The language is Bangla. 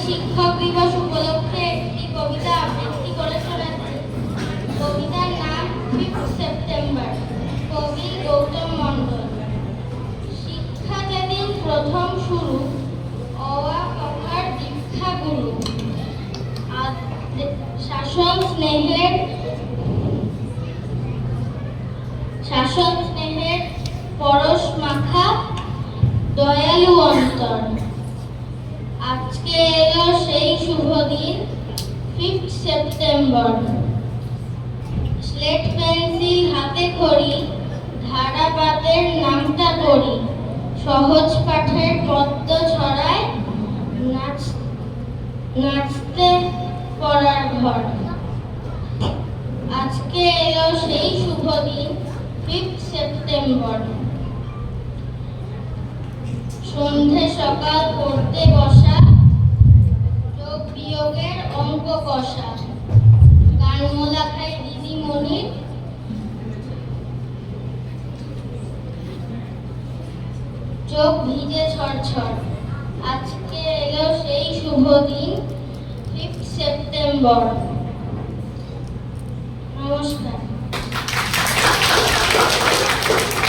শিক্ষক দিবস উপলক্ষে একটি কবিতা আবৃত্তি করে শোনাচ্ছি। কবিতার নাম 5 সেপ্টেম্বর, কবি গৌতম মণ্ডল। শিক্ষা যেদিন প্রথম শুরু, অওয়া কথার দীক্ষা গুরু। শাসন স্নেহের পরশ মাখা দয়ালু অন্তর। আজকে এলো সেই শুভ দিন, 5 সেপ্টেম্বর। স্লেট পেন্সিল হাতে খড়ি, ধারাপাতের নামটা পড়ি। সহজ পাঠের পদ্ম ছড়ায়, নাচতে পড়ার ঘর। আজকে এলো সেই শুভ দিন, 5 সেপ্টেম্বর। সন্ধে সকাল পড়তে বসা, যোগ বিয়োগের অঙ্ক কষা। গান মোলা খাই দিদিমণির, চোখ ভিজে ঝরঝর। আজকে এলো সেই শুভ দিন, 5 সেপ্টেম্বর। নমস্কার।